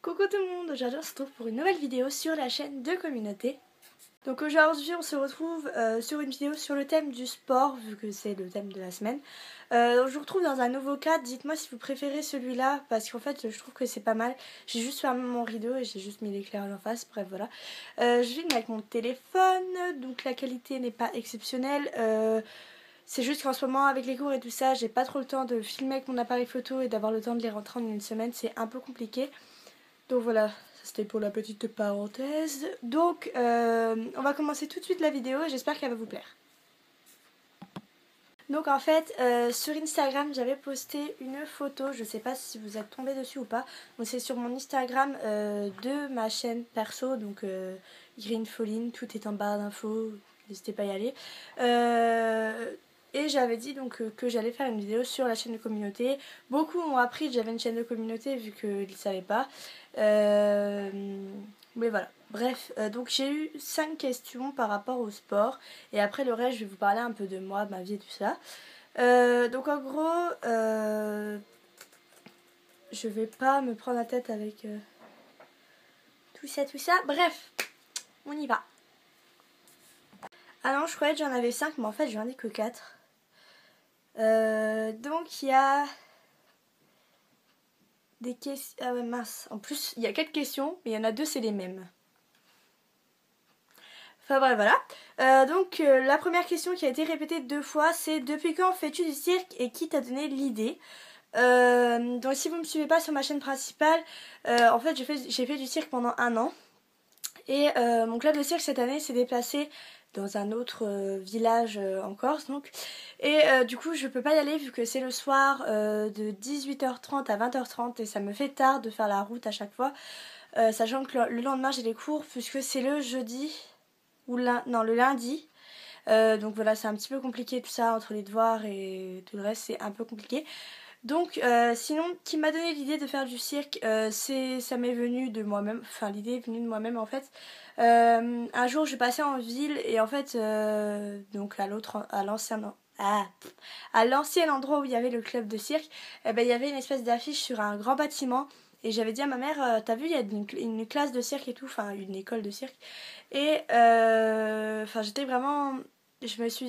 Coucou tout le monde, aujourd'hui on se retrouve pour une nouvelle vidéo sur la chaîne de communauté. Donc aujourd'hui on se retrouve sur une vidéo sur le thème du sport, vu que c'est le thème de la semaine. Je vous retrouve dans un nouveau cadre, dites-moi si vous préférez celui-là, parce qu'en fait je trouve que c'est pas mal. J'ai juste fermé mon rideau et j'ai juste mis l'éclairage en face, bref voilà. Je filme avec mon téléphone, donc la qualité n'est pas exceptionnelle. C'est juste qu'en ce moment avec les cours et tout ça, j'ai pas trop le temps de filmer avec mon appareil photo et d'avoir le temps de les rentrer en une semaine, c'est un peu compliqué. Donc voilà, c'était pour la petite parenthèse. Donc on va commencer tout de suite la vidéo et j'espère qu'elle va vous plaire. Donc en fait sur Instagram j'avais posté une photo, je sais pas si vous êtes tombé dessus ou pas. Donc c'est sur mon Instagram de ma chaîne perso, donc Green Falling, tout est en barre d'infos, n'hésitez pas à y aller. Et j'avais dit donc que j'allais faire une vidéo sur la chaîne de communauté. Beaucoup ont appris que j'avais une chaîne de communauté vu qu'ils ne savaient pas. Mais voilà. Bref, donc j'ai eu 5 questions par rapport au sport. Et après le reste, je vais vous parler un peu de moi, de ma vie et tout ça. Donc en gros, je vais pas me prendre la tête avec tout ça. Bref, on y va. Ah non, je croyais que j'en avais 5, mais en fait j'en ai que 4. Donc il y a des questions. Ah ouais, mince. En plus, il y a 4 questions, mais il y en a 2, c'est les mêmes. Enfin bref, voilà. Donc la première question qui a été répétée 2 fois, c'est depuis quand fais-tu du cirque et qui t'a donné l'idée? Donc si vous ne me suivez pas sur ma chaîne principale, en fait j'ai fait du cirque pendant 1 an. Et mon club de cirque cette année s'est déplacé dans un autre village en Corse donc. Et du coup je peux pas y aller vu que c'est le soir de 18h30 à 20h30 et ça me fait tard de faire la route à chaque fois. Sachant que le lendemain j'ai des cours puisque c'est le jeudi ou le lundi. Donc voilà, c'est un petit peu compliqué tout ça entre les devoirs et tout le reste, c'est un peu compliqué. Donc sinon, qui m'a donné l'idée de faire du cirque, ça m'est venu de moi-même, enfin l'idée est venue de moi-même en fait. Un jour je passais en ville et en fait, donc à l'ancien endroit où il y avait le club de cirque, il y avait une espèce d'affiche sur un grand bâtiment. Et j'avais dit à ma mère, t'as vu, il y a une classe de cirque et tout, enfin une école de cirque. Et j'étais vraiment,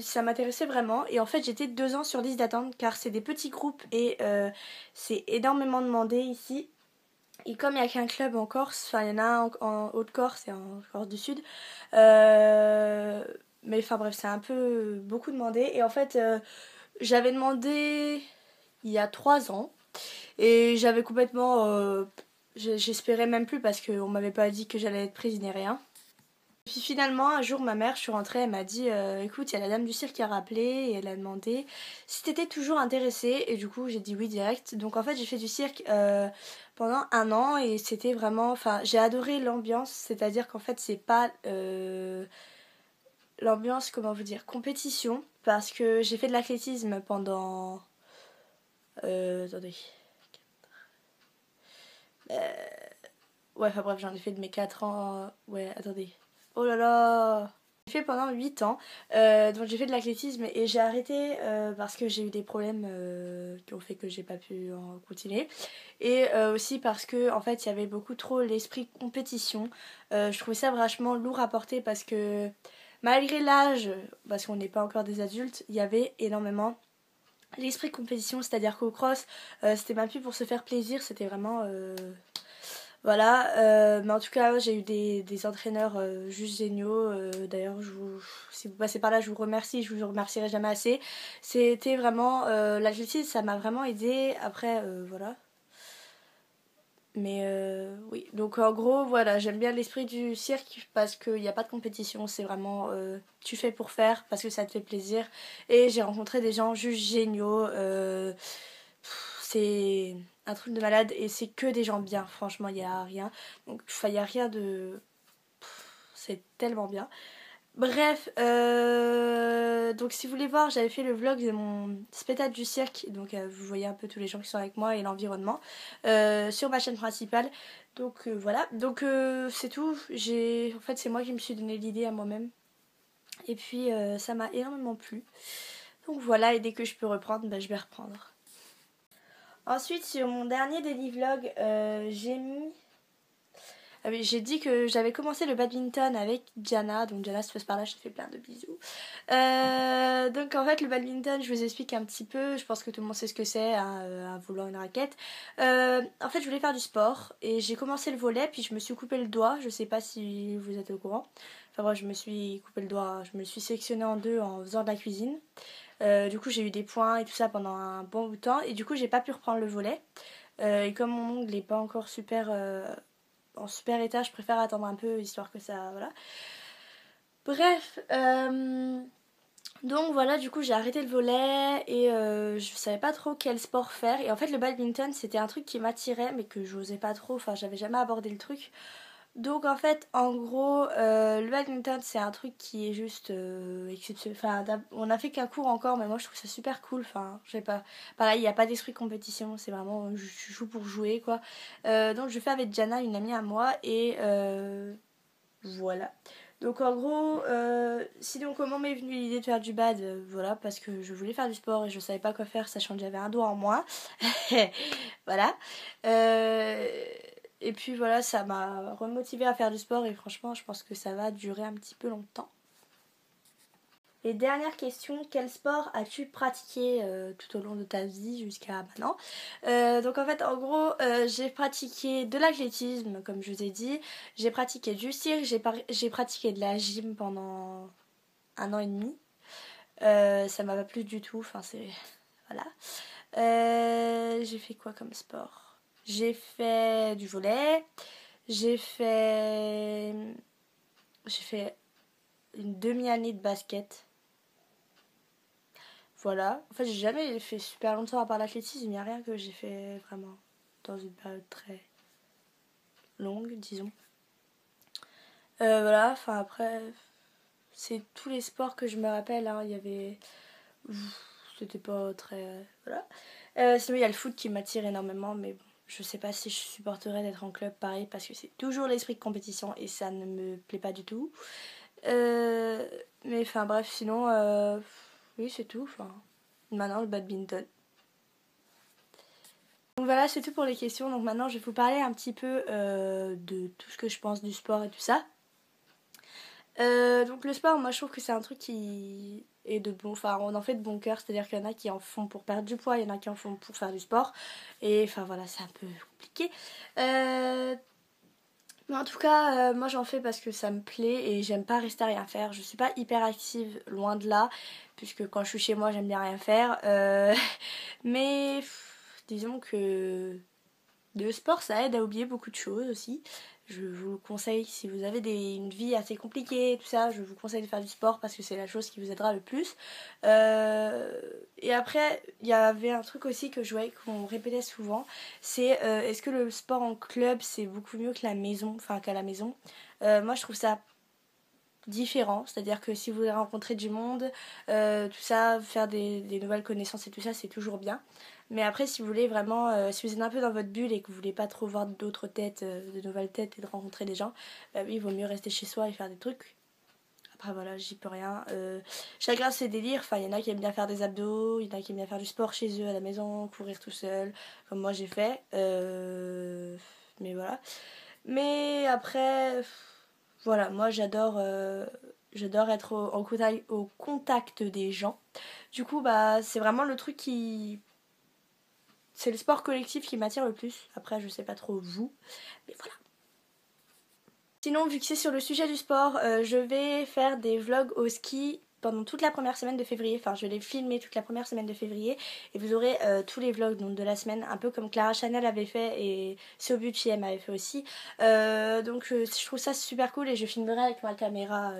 ça m'intéressait vraiment. Et en fait j'étais 2 ans sur 10 d'attente car c'est des petits groupes et c'est énormément demandé ici. Et comme il n'y a qu'un club en Corse, enfin il y en a un en Haute-Corse et en Corse du Sud. Mais enfin bref, c'est un peu beaucoup demandé. Et en fait j'avais demandé il y a 3 ans. Et j'avais complètement... j'espérais même plus parce qu'on m'avait pas dit que j'allais être prise ni rien. Puis finalement, un jour, ma mère, je suis rentrée, elle m'a dit écoute, il y a la dame du cirque qui a rappelé et elle a demandé si t'étais toujours intéressée. Et du coup, j'ai dit oui direct. Donc en fait, j'ai fait du cirque pendant 1 an et c'était vraiment. Enfin, j'ai adoré l'ambiance, c'est-à-dire qu'en fait, c'est pas l'ambiance, comment vous dire, compétition. Parce que j'ai fait de l'athlétisme pendant. Attendez. Ouais, enfin bref, j'en ai fait de mes 4 ans. Ouais, attendez. Oh là là! J'ai fait pendant 8 ans. Donc j'ai fait de l'athlétisme et j'ai arrêté parce que j'ai eu des problèmes qui ont fait que j'ai pas pu en continuer. Et aussi parce que en fait il y avait beaucoup trop l'esprit compétition. Je trouvais ça vachement lourd à porter parce que malgré l'âge, parce qu'on n'est pas encore des adultes, il y avait énormément l'esprit compétition, c'est-à-dire qu'au cross, c'était même plus pour se faire plaisir, c'était vraiment. Voilà, mais en tout cas j'ai eu des entraîneurs juste géniaux. D'ailleurs si vous passez par là je vous remercie, je vous remercierai jamais assez. C'était vraiment l'athlétisme, ça m'a vraiment aidé. Après voilà. Mais oui, donc en gros voilà, j'aime bien l'esprit du cirque parce qu'il n'y a pas de compétition, c'est vraiment tu fais pour faire parce que ça te fait plaisir. Et j'ai rencontré des gens juste géniaux. C'est un truc de malade et c'est que des gens bien, franchement il n'y a rien. Donc il n'y a rien de... C'est tellement bien. Bref, donc si vous voulez voir, j'avais fait le vlog de mon spectacle du cirque, donc vous voyez un peu tous les gens qui sont avec moi et l'environnement sur ma chaîne principale. Donc voilà, donc c'est tout. En fait c'est moi qui me suis donné l'idée à moi-même et puis ça m'a énormément plu. Donc voilà, et dès que je peux reprendre, je vais reprendre. Ensuite sur mon dernier daily vlog, j'ai mis Ah oui, j'ai dit que j'avais commencé le badminton avec Diana, donc Diana se passe par là, je te fais plein de bisous. Donc en fait le badminton, je vous explique un petit peu, je pense que tout le monde sait ce que c'est, hein, un volant, une raquette. En fait je voulais faire du sport et j'ai commencé le volley, puis je me suis coupé le doigt, je sais pas si vous êtes au courant. Enfin bref, je me suis coupé le doigt, je me suis sectionnée en deux en faisant de la cuisine. Du coup j'ai eu des points et tout ça pendant un bon bout de temps et du coup j'ai pas pu reprendre le volley. Et comme mon ongle n'est pas encore en super état, je préfère attendre un peu histoire que ça... Voilà. Bref, donc voilà, du coup j'ai arrêté le volley et je savais pas trop quel sport faire. Et en fait le badminton c'était un truc qui m'attirait mais que j'osais pas trop, enfin j'avais jamais abordé le truc. Donc en fait en gros le badminton c'est un truc qui est juste exceptionnel. Enfin on a fait qu'un cours encore mais moi je trouve ça super cool. Enfin je sais pas. Pareil il n'y a pas d'esprit de compétition, c'est vraiment je joue pour jouer quoi. Donc je fais avec Jana, une amie à moi et voilà. Donc en gros, sinon comment m'est venue l'idée de faire du bad, voilà, parce que je voulais faire du sport et je savais pas quoi faire sachant que j'avais un doigt en moins. Voilà. Et puis voilà, ça m'a remotivée à faire du sport et franchement je pense que ça va durer un petit peu longtemps. Et dernière question, quel sport as-tu pratiqué tout au long de ta vie jusqu'à maintenant? Donc en fait en gros j'ai pratiqué de l'athlétisme comme je vous ai dit, j'ai pratiqué du cirque, j'ai pratiqué de la gym pendant 1 an et demi. Ça m'a pas plu du tout, enfin c'est... Voilà. J'ai fait quoi comme sport? J'ai fait du volley, j'ai fait... J'ai fait une demi-année de basket. Voilà. En fait, j'ai jamais fait super longtemps à part l'athlétisme. Il n'y a rien que j'ai fait vraiment dans une période très longue, disons. Voilà. Enfin, après, c'est tous les sports que je me rappelle. Hein. Il y avait... C'était pas très... Voilà. Sinon, il y a le foot qui m'attire énormément. Mais bon, je sais pas si je supporterais d'être en club pareil parce que c'est toujours l'esprit de compétition et ça ne me plaît pas du tout. Mais enfin, bref, sinon... oui, c'est tout. Enfin... Maintenant, le badminton. Donc voilà, c'est tout pour les questions. Donc maintenant, je vais vous parler un petit peu de tout ce que je pense du sport et tout ça. Donc le sport, moi je trouve que c'est un truc qui est de bon... Enfin, on en fait de bon cœur. C'est-à-dire qu'il y en a qui en font pour perdre du poids, il y en a qui en font pour faire du sport. Et enfin voilà, c'est un peu compliqué. Mais en tout cas, moi j'en fais parce que ça me plaît et j'aime pas rester à rien faire. Je suis pas hyper active, loin de là, puisque quand je suis chez moi, j'aime bien rien faire. Mais disons que le sport, ça aide à oublier beaucoup de choses aussi. Je vous conseille, si vous avez une vie assez compliquée, tout ça, je vous conseille de faire du sport parce que c'est la chose qui vous aidera le plus. Et après, il y avait un truc aussi que je voyais qu'on répétait souvent, c'est est-ce que le sport en club c'est beaucoup mieux que la maison, enfin qu'à la maison. Moi je trouve ça différent, c'est-à-dire que si vous voulez rencontrer du monde, tout ça, faire des nouvelles connaissances et tout ça, c'est toujours bien. Mais après, si vous voulez vraiment, si vous êtes un peu dans votre bulle et que vous voulez pas trop voir d'autres têtes, de nouvelles têtes et de rencontrer des gens, bah oui, il vaut mieux rester chez soi et faire des trucs. Après voilà, j'y peux rien. Chacun ses délires, enfin il y en a qui aiment bien faire des abdos, il y en a qui aiment bien faire du sport chez eux à la maison, courir tout seul, comme moi j'ai fait. Mais voilà. Mais après, voilà, moi j'adore être au contact des gens. Du coup, bah c'est vraiment le truc qui... C'est le sport collectif qui m'attire le plus. Après, je sais pas trop vous, mais voilà. Sinon, vu que c'est sur le sujet du sport, je vais faire des vlogs au ski pendant toute la première semaine de février. Enfin, je vais les filmer toute la première semaine de février. Et vous aurez tous les vlogs donc, de la semaine, un peu comme Clara Chanel avait fait et Sobuchi M avait fait aussi. Donc je trouve ça super cool et je filmerai avec ma caméra...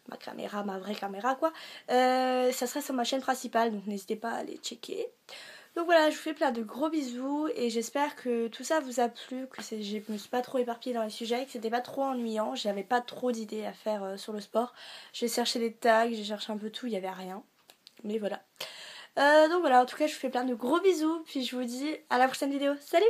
ma vraie caméra quoi. Ça sera sur ma chaîne principale, donc n'hésitez pas à aller checker. Donc voilà, je vous fais plein de gros bisous et j'espère que tout ça vous a plu, que je me suis pas trop éparpillée dans les sujets, que c'était pas trop ennuyant, j'avais pas trop d'idées à faire sur le sport. J'ai cherché des tags, j'ai cherché un peu tout, il y avait rien. Mais voilà. Donc voilà, en tout cas je vous fais plein de gros bisous, puis je vous dis à la prochaine vidéo. Salut!